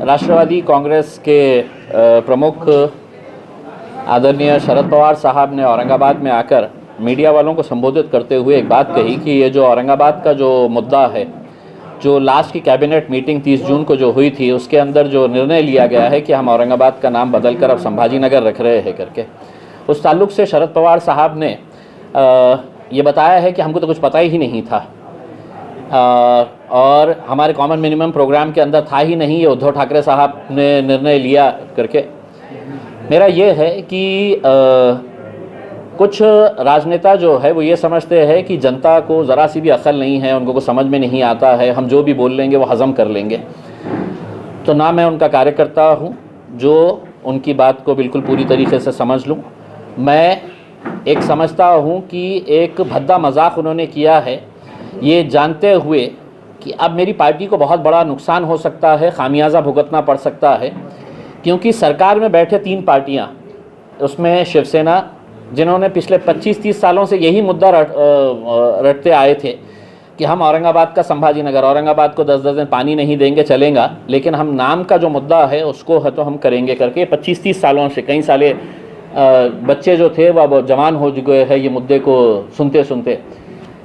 राष्ट्रवादी कांग्रेस के प्रमुख आदरणीय शरद पवार साहब ने औरंगाबाद में आकर मीडिया वालों को संबोधित करते हुए एक बात कही कि ये जो औरंगाबाद का जो मुद्दा है, जो लास्ट की कैबिनेट मीटिंग 30 जून को जो हुई थी, उसके अंदर जो निर्णय लिया गया है कि हम औरंगाबाद का नाम बदलकर अब संभाजी नगर रख रहे हैं करके, उस ताल्लुक से शरद पवार साहब ने ये बताया है कि हमको तो कुछ पता ही नहीं था और हमारे कॉमन मिनिमम प्रोग्राम के अंदर था ही नहीं, ये उद्धव ठाकरे साहब ने निर्णय लिया करके। मेरा ये है कि कुछ राजनेता जो है वो ये समझते हैं कि जनता को ज़रा सी भी अक्ल नहीं है, उनको कुछ समझ में नहीं आता है, हम जो भी बोल लेंगे वो हज़म कर लेंगे। तो ना मैं उनका कार्यकर्ता हूँ जो उनकी बात को बिल्कुल पूरी तरीके से समझ लूँ। मैं एक समझता हूँ कि एक भद्दा मजाक उन्होंने किया है, ये जानते हुए कि अब मेरी पार्टी को बहुत बड़ा नुकसान हो सकता है, खामियाजा भुगतना पड़ सकता है, क्योंकि सरकार में बैठे 3 पार्टियां, उसमें शिवसेना, जिन्होंने पिछले 25-30 सालों से यही मुद्दा रटते आए थे कि हम औरंगाबाद का संभाजी नगर, औरंगाबाद को 10-10 दिन पानी नहीं देंगे चलेगा, लेकिन हम नाम का जो मुद्दा है उसको है तो हम करेंगे करके 25-30 सालों से, कई साले बच्चे जो थे वह जवान हो चुके हैं ये मुद्दे को सुनते सुनते।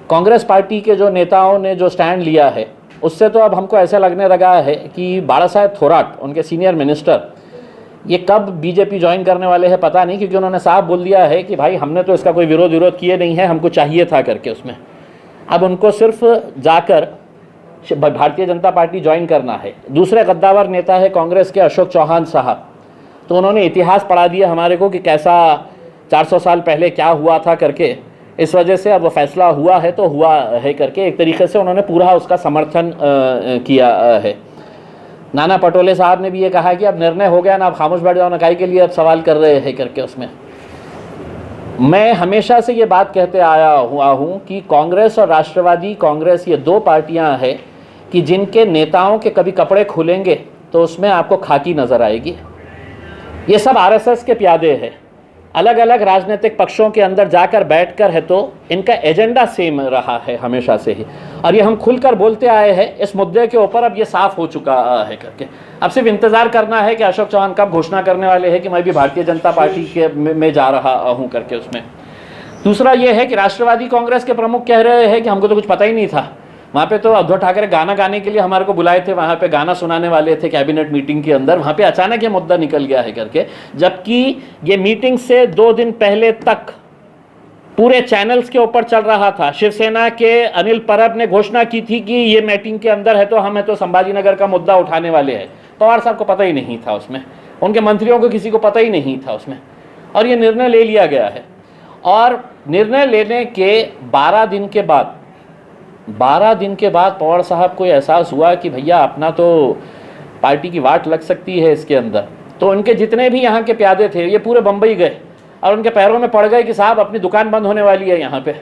कांग्रेस पार्टी के जो नेताओं ने जो स्टैंड लिया है उससे तो अब हमको ऐसा लगने लगा है कि बाला साहेब थोराट, उनके सीनियर मिनिस्टर, ये कब बीजेपी ज्वाइन करने वाले हैं पता नहीं, क्योंकि उन्होंने साफ बोल दिया है कि भाई हमने तो इसका कोई विरोध किए नहीं है, हमको चाहिए था करके उसमें। अब उनको सिर्फ जाकर भारतीय जनता पार्टी ज्वाइन करना है। दूसरे गद्दावर नेता है कांग्रेस के अशोक चौहान साहब, तो उन्होंने इतिहास पढ़ा दिया हमारे को कि कैसा 400 साल पहले क्या हुआ था करके, इस वजह से अब वो फैसला हुआ है तो हुआ है करके एक तरीके से उन्होंने पूरा उसका समर्थन किया है। नाना पटोले साहब ने भी ये कहा कि अब निर्णय हो गया ना, अब खामोश बैठ जाओ ना, काहे के लिए अब सवाल कर रहे हैं करके उसमें। मैं हमेशा से ये बात कहते आया हुआ हूँ कि कांग्रेस और राष्ट्रवादी कांग्रेस ये 2 पार्टियाँ हैं कि जिनके नेताओं के कभी कपड़े खुलेंगे तो उसमें आपको खाकी नज़र आएगी। ये सब आरएसएस के प्यादे हैं, अलग अलग राजनीतिक पक्षों के अंदर जाकर बैठकर है तो इनका एजेंडा सेम रहा है हमेशा से ही, और ये हम खुलकर बोलते आए हैं इस मुद्दे के ऊपर। अब ये साफ हो चुका है करके, अब सिर्फ इंतज़ार करना है कि अशोक चौहान कब घोषणा करने वाले हैं कि मैं भी भारतीय जनता पार्टी के में जा रहा हूँ करके उसमें। दूसरा ये है कि राष्ट्रवादी कांग्रेस के प्रमुख कह रहे हैं कि हमको तो कुछ पता ही नहीं था। वहाँ पे तो उद्धव ठाकरे गाना गाने के लिए हमारे को बुलाए थे, वहाँ पे गाना सुनाने वाले थे कैबिनेट मीटिंग के अंदर, वहाँ पे अचानक ये मुद्दा निकल गया है करके, जबकि ये मीटिंग से 2 दिन पहले तक पूरे चैनल्स के ऊपर चल रहा था। शिवसेना के अनिल परब ने घोषणा की थी कि ये मीटिंग के अंदर है तो हम तो संभाजी नगर का मुद्दा उठाने वाले हैं। पवार साहब को पता ही नहीं था उसमें, उनके मंत्रियों को किसी को पता ही नहीं था उसमें, और ये निर्णय ले लिया गया है। और निर्णय लेने के 12 दिन के बाद पवार साहब को एहसास हुआ कि भैया अपना तो पार्टी की वाट लग सकती है इसके अंदर। तो उनके जितने भी यहाँ के प्यादे थे ये पूरे बम्बई गए और उनके पैरों में पड़ गए कि साहब अपनी दुकान बंद होने वाली है यहाँ पे,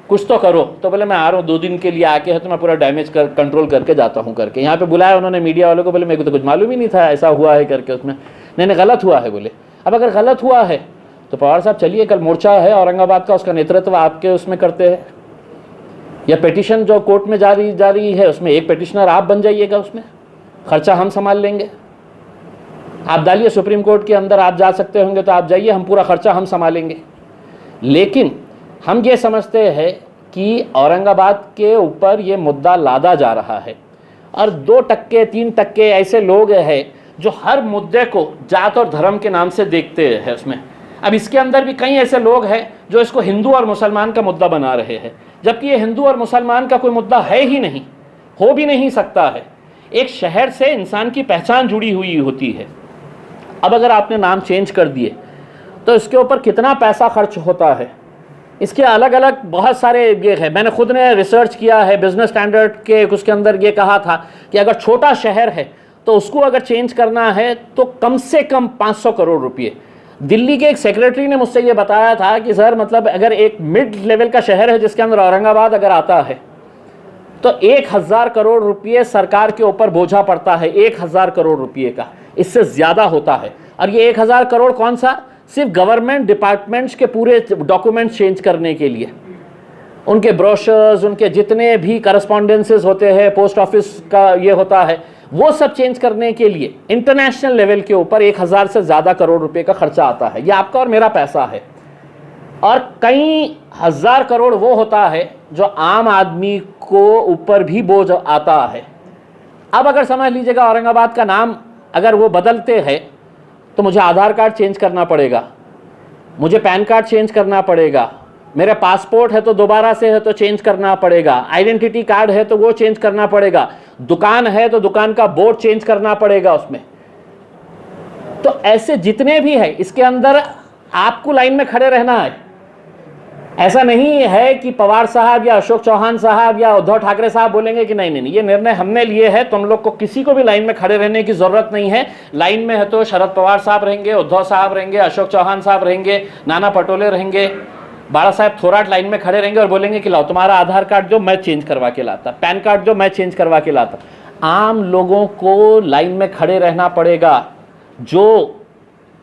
कुछ तो करो। तो बोले मैं आ रहा हूँ 2 दिन के लिए, आके है तो मैं पूरा डैमेज कंट्रोल करके जाता हूँ करके। यहाँ पे बुलाया उन्होंने मीडिया वालों को, बोले मेरे को तो कुछ मालूम ही नहीं था ऐसा हुआ है करके उसमें। नहीं गलत हुआ है बोले। अब अगर गलत हुआ है तो पवार साहब चलिए, कल मोर्चा है औरंगाबाद का, उसका नेतृत्व आपके उसमें करते हैं, या पिटिशन जो कोर्ट में जा रही है उसमें एक पिटिशनर आप बन जाइएगा, उसमें खर्चा हम संभाल लेंगे। आप डालिए सुप्रीम कोर्ट के अंदर, आप जा सकते होंगे तो आप जाइए, हम पूरा खर्चा हम संभालेंगे। लेकिन हम ये समझते हैं कि औरंगाबाद के ऊपर ये मुद्दा लादा जा रहा है और 2%-3% ऐसे लोग हैं जो हर मुद्दे को जात और धर्म के नाम से देखते हैं उसमें। अब इसके अंदर भी कई ऐसे लोग हैं जो इसको हिंदू और मुसलमान का मुद्दा बना रहे हैं, जबकि ये हिंदू और मुसलमान का कोई मुद्दा है ही नहीं, हो भी नहीं सकता है। एक शहर से इंसान की पहचान जुड़ी हुई होती है। अब अगर आपने नाम चेंज कर दिए तो इसके ऊपर कितना पैसा खर्च होता है, इसके अलग अलग बहुत सारे ये है। मैंने खुद ने रिसर्च किया है, बिजनेस स्टैंडर्ड के उसके अंदर ये कहा था कि अगर छोटा शहर है तो उसको अगर चेंज करना है तो कम से कम 500 करोड़ रुपये। दिल्ली के एक सेक्रेटरी ने मुझसे ये बताया था कि सर मतलब अगर एक मिड लेवल का शहर है जिसके अंदर औरंगाबाद अगर आता है तो 1000 करोड़ रुपये सरकार के ऊपर बोझा पड़ता है, 1000 करोड़ रुपये का, इससे ज़्यादा होता है। और ये 1000 करोड़ कौन सा, सिर्फ गवर्नमेंट डिपार्टमेंट्स के पूरे डॉक्यूमेंट चेंज करने के लिए। उनके ब्रोशर्स, उनके जितने भी करस्पॉन्डेंसेस होते हैं, पोस्ट ऑफिस का ये होता है, वो सब चेंज करने के लिए इंटरनेशनल लेवल के ऊपर 1000 से ज़्यादा करोड़ रुपए का खर्चा आता है। ये आपका और मेरा पैसा है, और कई हजार करोड़ वो होता है जो आम आदमी को ऊपर भी बोझ आता है। अब अगर समझ लीजिएगा औरंगाबाद का नाम अगर वो बदलते हैं तो मुझे आधार कार्ड चेंज करना पड़ेगा, मुझे पैन कार्ड चेंज करना पड़ेगा, मेरा पासपोर्ट है तो दोबारा से है तो चेंज करना पड़ेगा, आइडेंटिटी कार्ड है तो वो चेंज करना पड़ेगा, दुकान है तो दुकान का बोर्ड चेंज करना पड़ेगा उसमें। तो ऐसे जितने भी है इसके अंदर आपको लाइन में खड़े रहना है। ऐसा नहीं है कि पवार साहब या अशोक चौहान साहब या उद्धव ठाकरे साहब बोलेंगे कि नहीं नहीं ये निर्णय हमने लिए है, तुम लोग को किसी को भी लाइन में खड़े रहने की जरूरत नहीं है। लाइन में है तो शरद पवार साहब रहेंगे, उद्धव साहब रहेंगे, अशोक चौहान साहब रहेंगे, नाना पटोले रहेंगे, बाला साहब थोराट लाइन में खड़े रहेंगे और बोलेंगे कि लाओ तुम्हारा आधार कार्ड जो मैं चेंज करवा के लाता, पैन कार्ड जो मैं चेंज करवा के लाता। आम लोगों को लाइन में खड़े रहना पड़ेगा। जो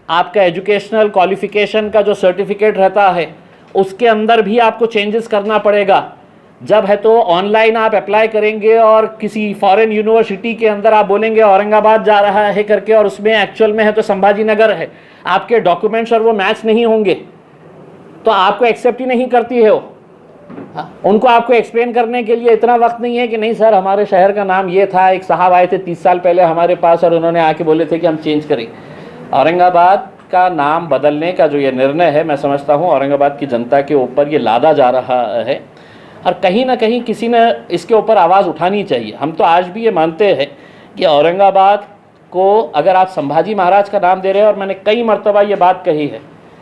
आपका एजुकेशनल क्वालिफिकेशन का जो सर्टिफिकेट रहता है उसके अंदर भी आपको चेंजेस करना पड़ेगा। जब है तो ऑनलाइन आप अप्लाई करेंगे और किसी फॉरेन यूनिवर्सिटी के अंदर आप बोलेंगे औरंगाबाद जा रहा है करके, और उसमें एक्चुअल में है तो संभाजी नगर है, आपके डॉक्यूमेंट्स और वो मैच नहीं होंगे तो आपको एक्सेप्ट ही नहीं करती है वो। उनको आपको एक्सप्लेन करने के लिए इतना वक्त नहीं है कि नहीं सर हमारे शहर का नाम ये था, एक साहब आए थे 30 साल पहले हमारे पास और उन्होंने आके बोले थे कि हम चेंज करें। औरंगाबाद का नाम बदलने का जो ये निर्णय है, मैं समझता हूँ औरंगाबाद की जनता के ऊपर ये लादा जा रहा है और कहीं ना कहीं किसी ने इसके ऊपर आवाज़ उठानी चाहिए। हम तो आज भी ये मानते हैं कि औरंगाबाद को अगर आप संभाजी महाराज का नाम दे रहे हैं, और मैंने कई मर्तबा ये बात कही है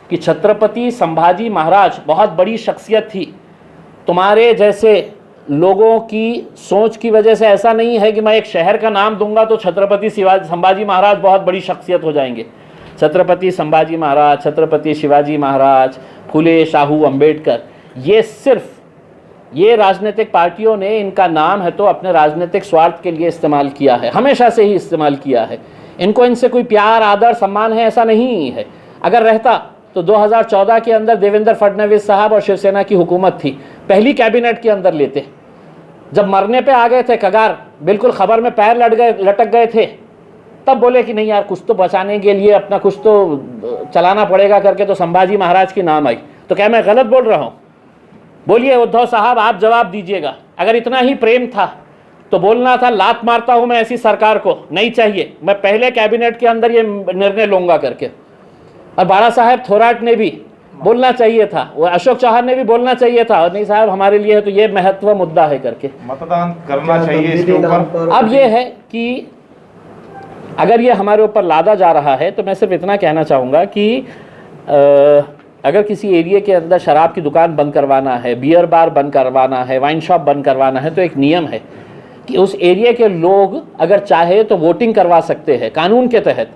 कि छत्रपति संभाजी महाराज बहुत बड़ी शख्सियत थी। तुम्हारे जैसे लोगों की सोच की वजह से ऐसा नहीं है कि मैं एक शहर का नाम दूंगा तो छत्रपति संभाजी महाराज बहुत बड़ी शख्सियत हो जाएंगे। छत्रपति संभाजी महाराज, छत्रपति शिवाजी महाराज, फुले शाहू अंबेडकर, ये सिर्फ ये राजनीतिक पार्टियों ने इनका नाम है तो अपने राजनीतिक स्वार्थ के लिए इस्तेमाल किया है, हमेशा से ही इस्तेमाल किया है। इनको इनसे कोई प्यार आदर सम्मान है ऐसा नहीं है। अगर रहता तो 2014 के अंदर देवेंद्र फडणवीस साहब और शिवसेना की हुकूमत थी, पहली कैबिनेट के अंदर लेते। जब मरने पे आ गए थे कगार, बिल्कुल खबर में पैर लटक गए थे, तब बोले कि नहीं यार कुछ तो बचाने के लिए अपना कुछ तो चलाना पड़ेगा करके तो संभाजी महाराज की नाम आई। तो क्या मैं गलत बोल रहा हूँ? बोलिए उद्धव साहब, आप जवाब दीजिएगा। अगर इतना ही प्रेम था तो बोलना था लात मारता हूँ मैं ऐसी सरकार को, नहीं चाहिए, मैं पहले कैबिनेट के अंदर ये निर्णय लूंगा करके। और बाला साहब थोराट ने भी बोलना चाहिए था, वो अशोक चौहान ने भी बोलना चाहिए था, और नहीं साहब हमारे लिए तो ये महत्व मुद्दा है करके मतदान करना चाहिए इसके ऊपर। अब ये है कि अगर ये हमारे ऊपर लादा जा रहा है तो मैं सिर्फ इतना कहना चाहूँगा कि अगर किसी एरिया के अंदर शराब की दुकान बंद करवाना है, बियर बार बंद करवाना है, वाइन शॉप बंद करवाना है, तो एक नियम है कि उस एरिया के लोग अगर चाहे तो वोटिंग करवा सकते हैं कानून के तहत,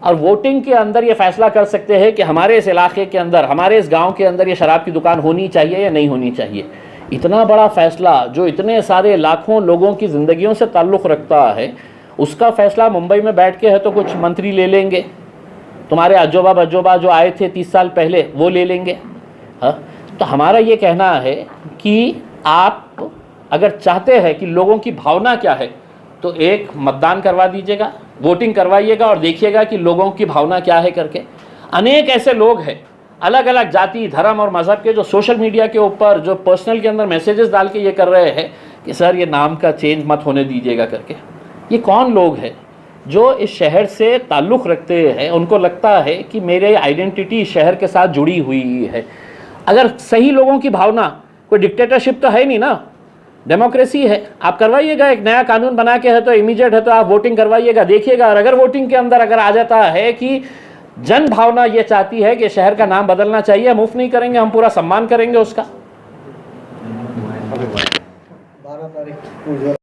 और वोटिंग के अंदर ये फैसला कर सकते हैं कि हमारे इस इलाके के अंदर, हमारे इस गांव के अंदर ये शराब की दुकान होनी चाहिए या नहीं होनी चाहिए। इतना बड़ा फैसला जो इतने सारे लाखों लोगों की ज़िंदगियों से ताल्लुक़ रखता है, उसका फैसला मुंबई में बैठ के है तो कुछ मंत्री ले लेंगे, तुम्हारे अजोबा बजोबा जो आए थे 30 साल पहले वो ले लेंगे। हाँ, तो हमारा ये कहना है कि आप अगर चाहते हैं कि लोगों की भावना क्या है तो एक मतदान करवा दीजिएगा, वोटिंग करवाइएगा और देखिएगा कि लोगों की भावना क्या है करके। अनेक ऐसे लोग हैं अलग अलग जाति धर्म और मज़हब के जो सोशल मीडिया के ऊपर जो पर्सनल के अंदर मैसेजेस डाल के ये कर रहे हैं कि सर ये नाम का चेंज मत होने दीजिएगा करके। ये कौन लोग हैं जो इस शहर से ताल्लुक़ रखते हैं? उनको लगता है कि मेरे आइडेंटिटी शहर के साथ जुड़ी हुई है। अगर सही लोगों की भावना, कोई डिक्टेटरशिप तो है नहीं ना, डेमोक्रेसी है। आप करवाइएगा, एक नया कानून बना के है तो इमीडिएट है तो आप वोटिंग करवाइएगा, देखिएगा। और अगर वोटिंग के अंदर अगर आ जाता है कि जन भावना ये चाहती है कि शहर का नाम बदलना चाहिए, मुफ्त नहीं करेंगे, हम पूरा सम्मान करेंगे उसका। 12 तारीख